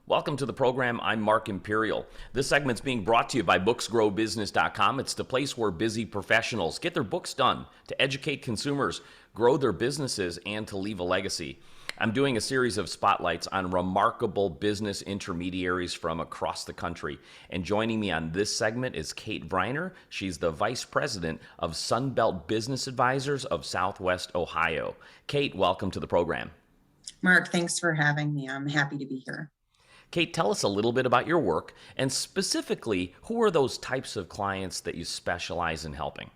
Welcome to the program. I'm Mark Imperial. This segment's being brought to you by booksgrowbusiness.com. It's the place where busy professionals get their books done to educate consumers, grow their businesses, and to leave a legacy. I'm doing a series of spotlights on remarkable business intermediaries from across the country. And joining me on this segment is Kate Vriner. She's the Vice President of Sunbelt Business Advisors of Southwest Ohio. Kate, welcome to the program. Mark, thanks for having me. I'm happy to be here. Kate, tell us a little bit about your work, and specifically, who are those types of clients that you specialize in helping?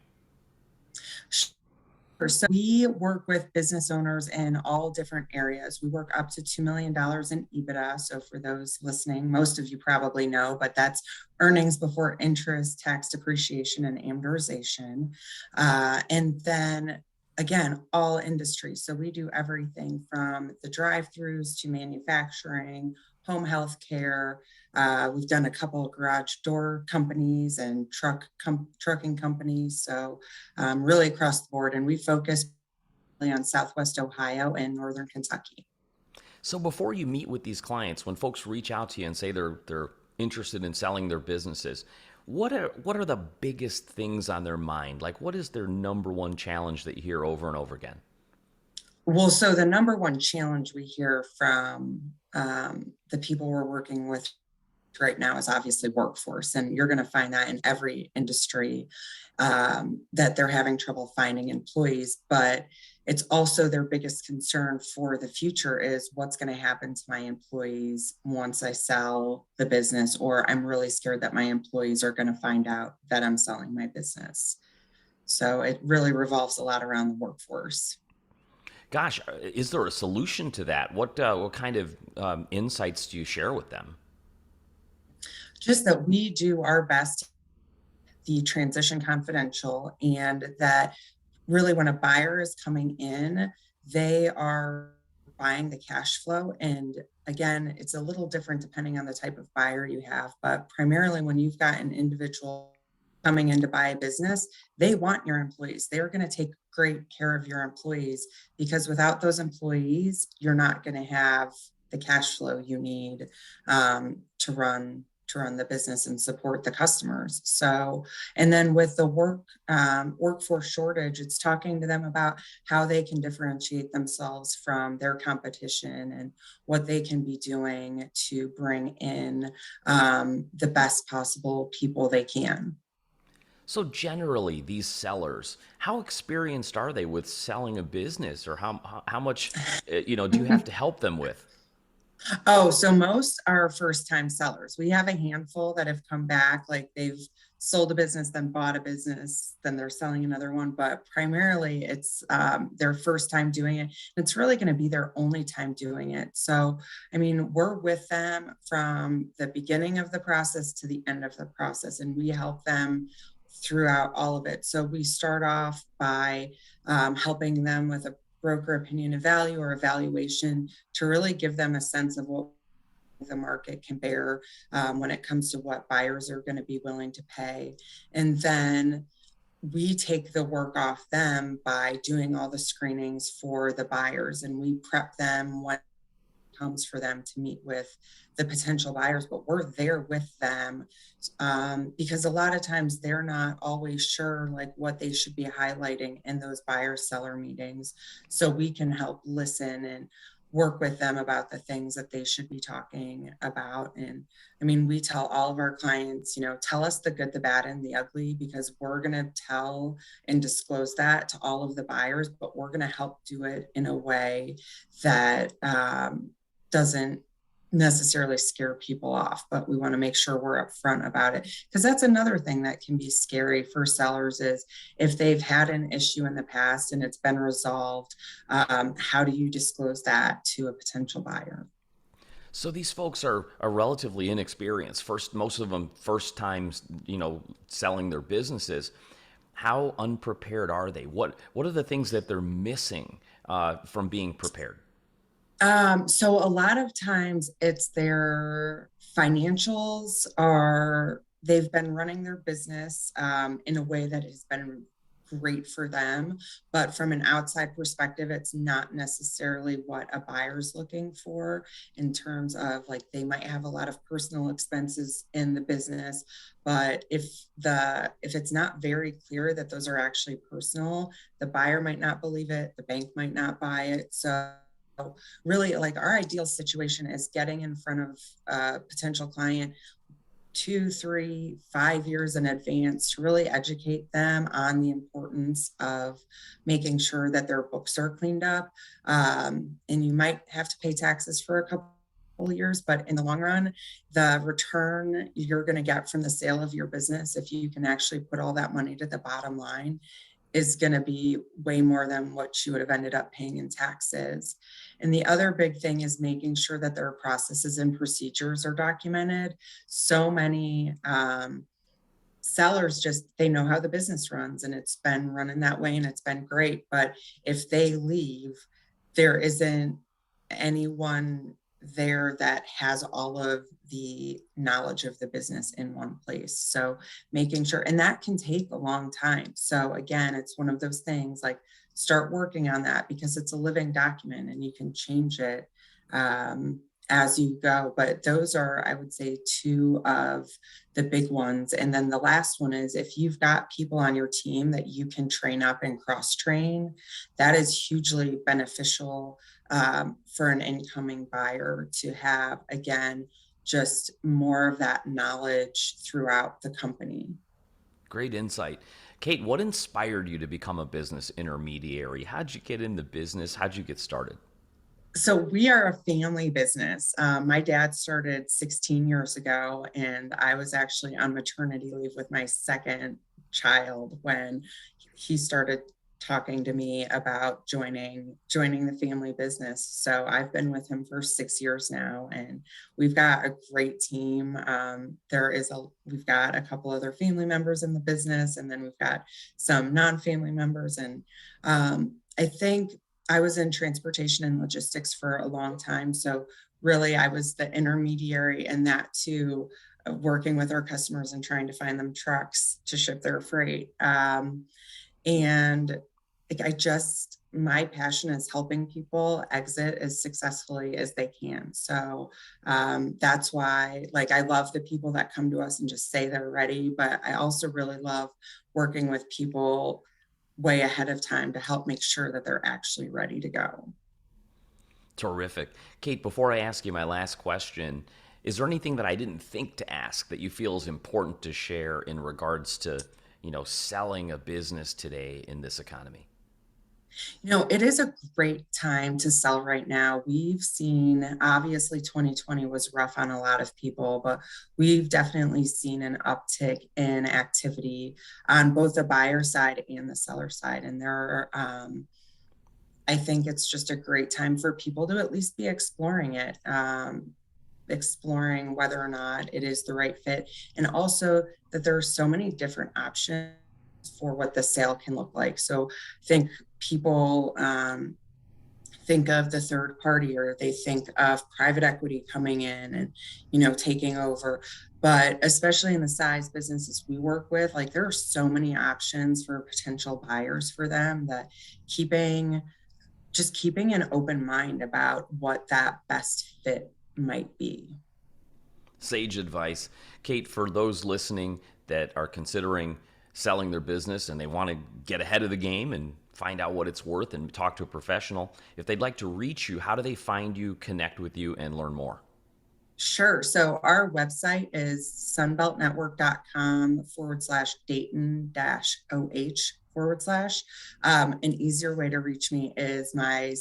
Sure. So we work with business owners in all different areas. We work up to $2 million in EBITDA. So for those listening, most of you probably know, but that's earnings before interest, tax depreciation, and amortization. And then again, all industries. So we do everything from the drive-throughs to manufacturing, home health care. We've done a couple of garage door companies and trucking companies. So really across the board. And we focus on Southwest Ohio and Northern Kentucky. So before you meet with these clients, when folks reach out to you and say they're interested in selling their businesses, what are the biggest things on their mind? Like, what is their number one challenge that you hear over and over again? Well, so the number one challenge we hear from the people we're working with right now is obviously workforce. And you're going to find that in every industry that they're having trouble finding employees. But it's also their biggest concern for the future is what's going to happen to my employees once I sell the business, or I'm really scared that my employees are going to find out that I'm selling my business. So it really revolves a lot around the workforce. Gosh, is there a solution to that? What kind of insights do you share with them? Just that we do our best, the transition confidential, and that really when a buyer is coming in, they are buying the cash flow. And again, it's a little different depending on the type of buyer you have, but primarily when you've got an individual coming in to buy a business, they want your employees. They're going to take great care of your employees, because without those employees, you're not going to have the cash flow you need to run the business and support the customers. So, and then with the workforce shortage, it's talking to them about how they can differentiate themselves from their competition and what they can be doing to bring in the best possible people they can. So generally, these sellers, how experienced are they with selling a business, or how much do you have to help them with? Oh, so most are first time sellers. We have a handful that have come back, like they've sold a business, then bought a business, then they're selling another one. But primarily it's their first time doing it. And it's really going to be their only time doing it. So, I mean, we're with them from the beginning of the process to the end of the process, and we help them throughout all of it. So we start off by helping them with a broker opinion of value or evaluation to really give them a sense of what the market can bear when it comes to what buyers are going to be willing to pay. And then we take the work off them by doing all the screenings for the buyers, and we prep them when comes for them to meet with the potential buyers, but we're there with them because a lot of times they're not always sure like what they should be highlighting in those buyer seller meetings. So we can help listen and work with them about the things that they should be talking about. And I mean, we tell all of our clients, tell us the good, the bad, and the ugly, because we're going to tell and disclose that to all of the buyers, but we're going to help do it in a way that doesn't necessarily scare people off, but we want to make sure we're upfront about it, because that's another thing that can be scary for sellers is if they've had an issue in the past and it's been resolved, how do you disclose that to a potential buyer? So these folks are relatively inexperienced. Most of them first times, selling their businesses. How unprepared are they? What are the things that they're missing from being prepared? So a lot of times it's their financials, they've been running their business in a way that has been great for them. But from an outside perspective, it's not necessarily what a buyer's looking for in terms of like they might have a lot of personal expenses in the business, but if it's not very clear that those are actually personal, the buyer might not believe it, the bank might not buy it. So really, like, our ideal situation is getting in front of a potential client 2, 3, 5 years in advance to really educate them on the importance of making sure that their books are cleaned up. And you might have to pay taxes for a couple of years, but in the long run, the return you're going to get from the sale of your business, if you can actually put all that money to the bottom line, is going to be way more than what you would have ended up paying in taxes. And the other big thing is making sure that their processes and procedures are documented. So many sellers just, they know how the business runs and it's been running that way and it's been great. But if they leave, there isn't anyone there that has all of the knowledge of the business in one place. So making sure, and that can take a long time. So again, it's one of those things like start working on that because it's a living document and you can change it as you go. But those are, I would say, two of the big ones. And then the last one is if you've got people on your team that you can train up and cross train, that is hugely beneficial for an incoming buyer to have, again, just more of that knowledge throughout the company. Great insight. Kate, what inspired you to become a business intermediary? How'd you get into business? How'd you get started? So we are a family business. My dad started 16 years ago, and I was actually on maternity leave with my second child when he started talking to me about joining the family business. So I've been with him for 6 years now, and we've got a great team. We've got a couple other family members in the business, and then we've got some non-family members. And I think I was in transportation and logistics for a long time. So really I was the intermediary in that too, working with our customers and trying to find them trucks to ship their freight. And my passion is helping people exit as successfully as they can. So that's why, like, I love the people that come to us and just say they're ready, but I also really love working with people way ahead of time to help make sure that they're actually ready to go. Terrific. Kate, before I ask you my last question, is there anything that I didn't think to ask that you feel is important to share in regards to, selling a business today in this economy? It is a great time to sell right now. We've seen, obviously, 2020 was rough on a lot of people, but we've definitely seen an uptick in activity on both the buyer side and the seller side. And I think it's just a great time for people to at least be exploring it, exploring whether or not it is the right fit. And also that there are so many different options for what the sale can look like. So I think people think of the third party, or they think of private equity coming in and taking over. But especially in the size businesses we work with, like, there are so many options for potential buyers for them that keeping an open mind about what that best fit might be. Sage advice. Kate, for those listening that are considering selling their business and they want to get ahead of the game and find out what it's worth and talk to a professional, if they'd like to reach you, how do they find you, connect with you, and learn more? Sure. So our website is sunbeltnetwork.com/Dayton-OH/. An easier way to reach me is my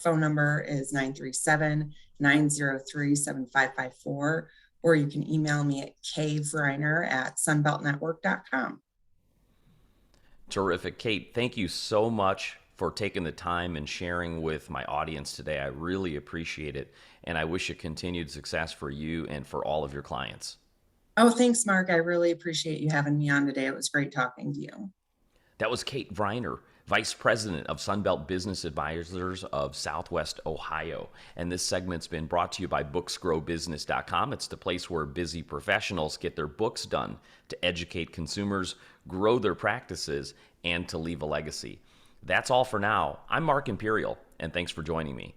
phone number is 937-903-7554, or you can email me at kvriner@sunbeltnetwork.com. Terrific. Kate, thank you so much for taking the time and sharing with my audience today. I really appreciate it. And I wish you continued success for you and for all of your clients. Oh, thanks, Mark. I really appreciate you having me on today. It was great talking to you. That was Kate Vriner, Vice President of Sunbelt Business Advisors of Southwest Ohio. And this segment's been brought to you by booksgrowbusiness.com. It's the place where busy professionals get their books done to educate consumers, grow their practices, and to leave a legacy. That's all for now. I'm Mark Imperial, and thanks for joining me.